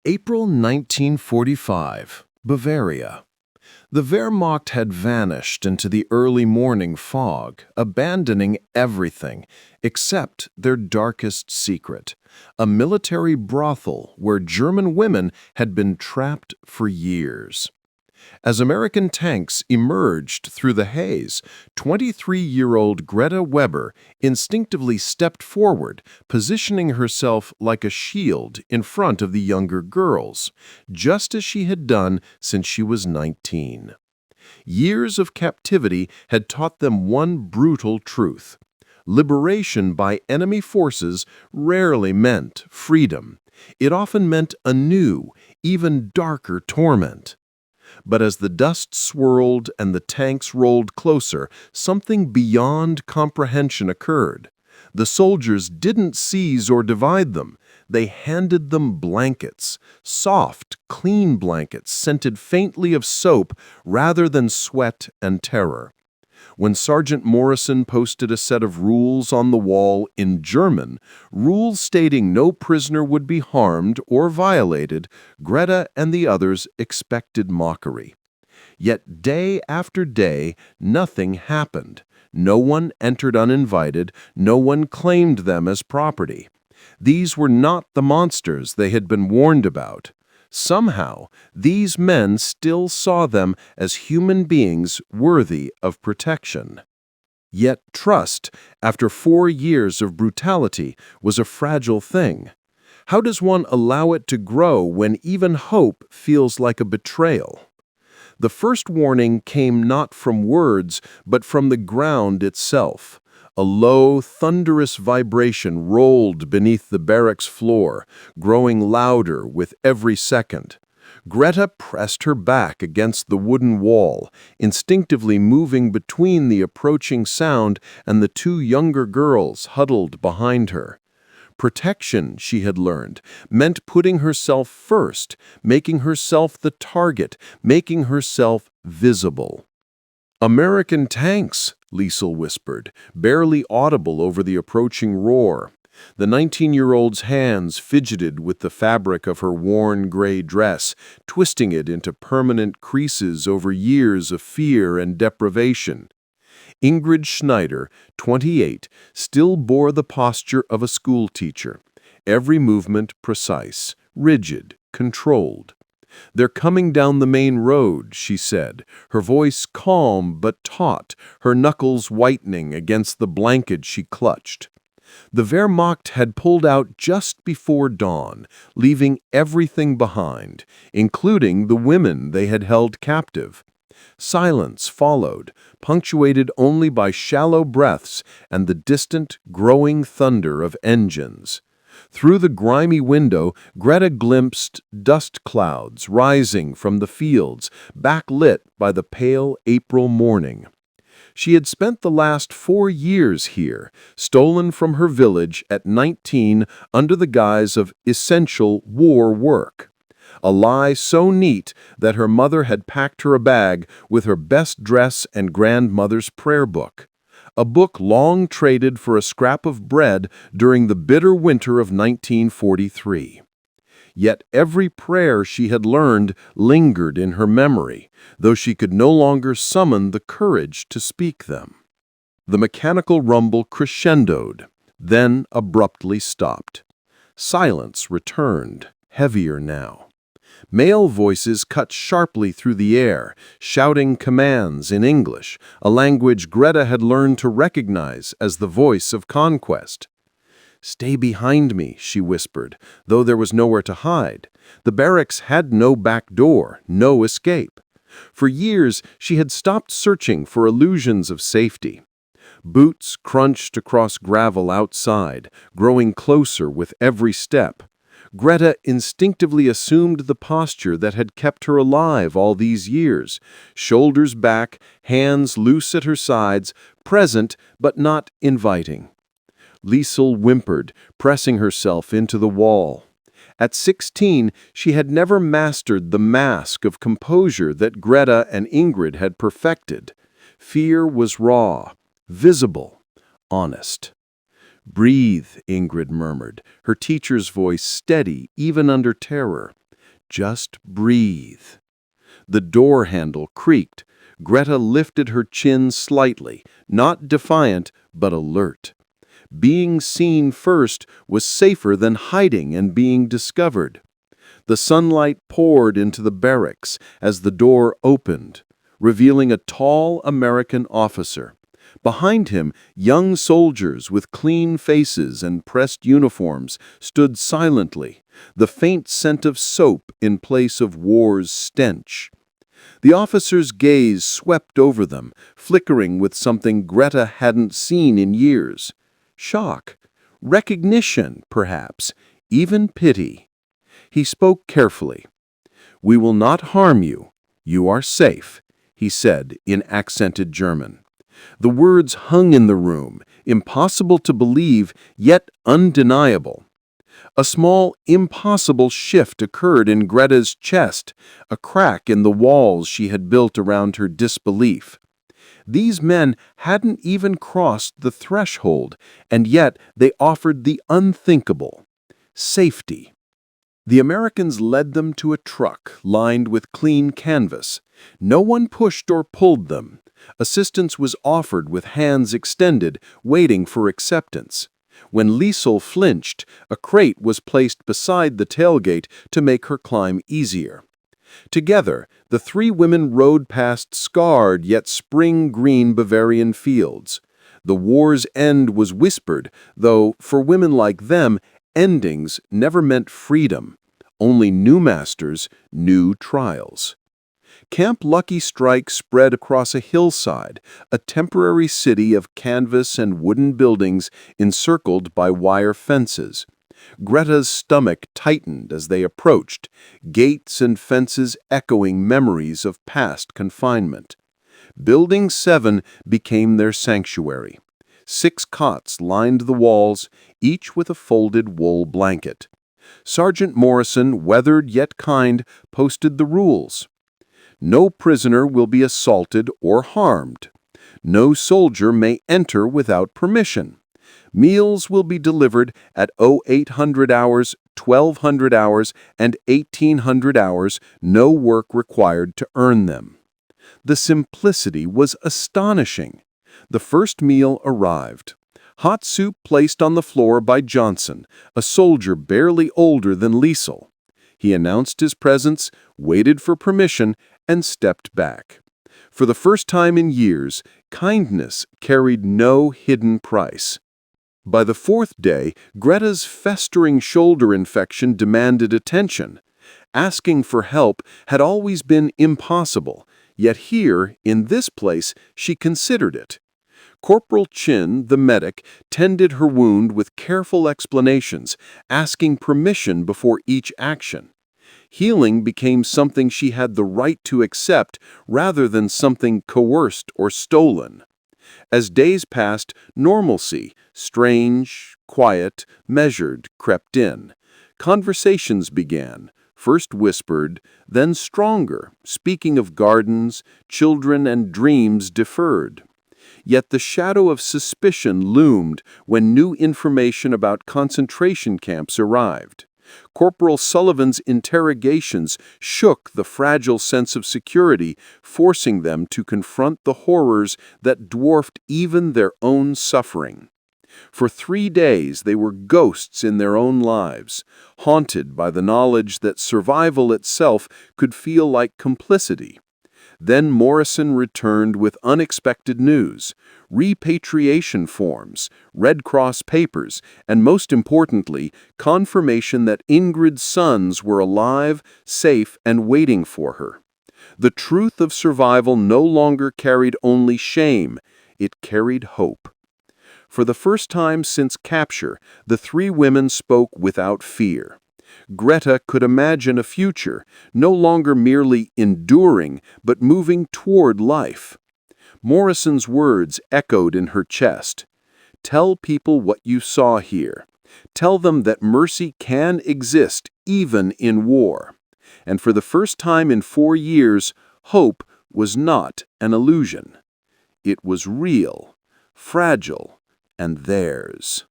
April 1945, Bavaria. The Wehrmacht had vanished into the early morning fog, abandoning everything except their darkest secret, a military brothel where German women had been trapped for years. As American tanks emerged through the haze, 23-year-old Greta Weber instinctively stepped forward, positioning herself like a shield in front of the younger girls, just as she had done since she was 19. Years of captivity had taught them one brutal truth. Liberation by enemy forces rarely meant freedom. It often meant a new, even darker torment. But as the dust swirled and the tanks rolled closer, something beyond comprehension occurred. The soldiers didn't seize or divide them. They handed them blankets, soft, clean blankets scented faintly of soap rather than sweat and terror. When Sergeant Morrison posted a set of rules on the wall in German, rules stating no prisoner would be harmed or violated, Greta and the others expected mockery. Yet day after day, nothing happened. No one entered uninvited, no one claimed them as property. These were not the monsters they had been warned about. Somehow, these men still saw them as human beings worthy of protection. Yet trust, after 4 years of brutality, was a fragile thing. How does one allow it to grow when even hope feels like a betrayal? The first warning came not from words, but from the ground itself. A low, thunderous vibration rolled beneath the barracks floor, growing louder with every second. Greta pressed her back against the wooden wall, instinctively moving between the approaching sound and the 2 younger girls huddled behind her. Protection, she had learned, meant putting herself first, making herself the target, making herself visible. "American tanks," Liesel whispered, barely audible over the approaching roar. The 19-year-old's hands fidgeted with the fabric of her worn gray dress, twisting it into permanent creases over years of fear and deprivation. Ingrid Schneider, 28, still bore the posture of a schoolteacher, every movement precise, rigid, controlled. "They're coming down the main road," she said, her voice calm but taut, her knuckles whitening against the blanket she clutched. The Wehrmacht had pulled out just before dawn, leaving everything behind, including the women they had held captive. Silence followed, punctuated only by shallow breaths and the distant, growing thunder of engines. Through the grimy window, Greta glimpsed dust clouds rising from the fields, backlit by the pale April morning. She had spent the last 4 years here, stolen from her village at 19 under the guise of essential war work. A lie so neat that her mother had packed her a bag with her best dress and grandmother's prayer book. A book long traded for a scrap of bread during the bitter winter of 1943. Yet every prayer she had learned lingered in her memory, though she could no longer summon the courage to speak them. The mechanical rumble crescendoed, then abruptly stopped. Silence returned, heavier now. Male voices cut sharply through the air, shouting commands in English, a language Greta had learned to recognize as the voice of conquest. "Stay behind me," she whispered, though there was nowhere to hide. The barracks had no back door, no escape. For years, she had stopped searching for illusions of safety. Boots crunched across gravel outside, growing closer with every step. Greta instinctively assumed the posture that had kept her alive all these years, shoulders back, hands loose at her sides, present but not inviting. Liesel whimpered, pressing herself into the wall. At 16, she had never mastered the mask of composure that Greta and Ingrid had perfected. Fear was raw, visible, honest. "Breathe," Ingrid murmured, her teacher's voice steady even under terror. Just breathe. The door handle creaked. Greta lifted her chin slightly, not defiant, but alert. Being seen first was safer than hiding and being discovered. The sunlight poured into the barracks as the door opened, revealing a tall American officer. Behind him, young soldiers with clean faces and pressed uniforms stood silently, the faint scent of soap in place of war's stench. The officer's gaze swept over them, flickering with something Greta hadn't seen in years. Shock, recognition, perhaps, even pity. He spoke carefully. "We will not harm you. You are safe," he said in accented German. The words hung in the room, impossible to believe, yet undeniable. A small, impossible shift occurred in Greta's chest, a crack in the walls she had built around her disbelief. These men hadn't even crossed the threshold, and yet they offered the unthinkable: safety. The Americans led them to a truck lined with clean canvas. No one pushed or pulled them. Assistance was offered with hands extended, waiting for acceptance. When Liesel flinched, a crate was placed beside the tailgate to make her climb easier. Together, the three women rode past scarred yet spring-green Bavarian fields. The war's end was whispered, though for women like them, endings never meant freedom, only new masters, new trials. Camp Lucky Strike spread across a hillside, a temporary city of canvas and wooden buildings encircled by wire fences. Greta's stomach tightened as they approached, gates and fences echoing memories of past confinement. Building 7 became their sanctuary. 6 cots lined the walls, each with a folded wool blanket. Sergeant Morrison, weathered yet kind, posted the rules. No prisoner will be assaulted or harmed. No soldier may enter without permission. Meals will be delivered at 0800 hours, 1200 hours, and 1800 hours, no work required to earn them. The simplicity was astonishing. The first meal arrived. Hot soup placed on the floor by Johnson, a soldier barely older than Liesel. He announced his presence, waited for permission, and stepped back. For the first time in years, kindness carried no hidden price. By the 4th day, Greta's festering shoulder infection demanded attention. Asking for help had always been impossible, yet here, in this place, she considered it. Corporal Chin, the medic, tended her wound with careful explanations, asking permission before each action. Healing became something she had the right to accept rather than something coerced or stolen. As days passed, normalcy, strange, quiet, measured, crept in. Conversations began, first whispered, then stronger, speaking of gardens, children, and dreams deferred. Yet the shadow of suspicion loomed when new information about concentration camps arrived. Corporal Sullivan's interrogations shook the fragile sense of security, forcing them to confront the horrors that dwarfed even their own suffering. For 3 days they were ghosts in their own lives, haunted by the knowledge that survival itself could feel like complicity. Then Morrison returned with unexpected news: repatriation forms, Red Cross papers, and most importantly, confirmation that Ingrid's sons were alive, safe, and waiting for her. The truth of survival no longer carried only shame, it carried hope. For the first time since capture, the 3 women spoke without fear. Greta could imagine a future, no longer merely enduring, but moving toward life. Morrison's words echoed in her chest. "Tell people what you saw here. Tell them that mercy can exist even in war." And for the first time in 4 years, hope was not an illusion. It was real, fragile, and theirs.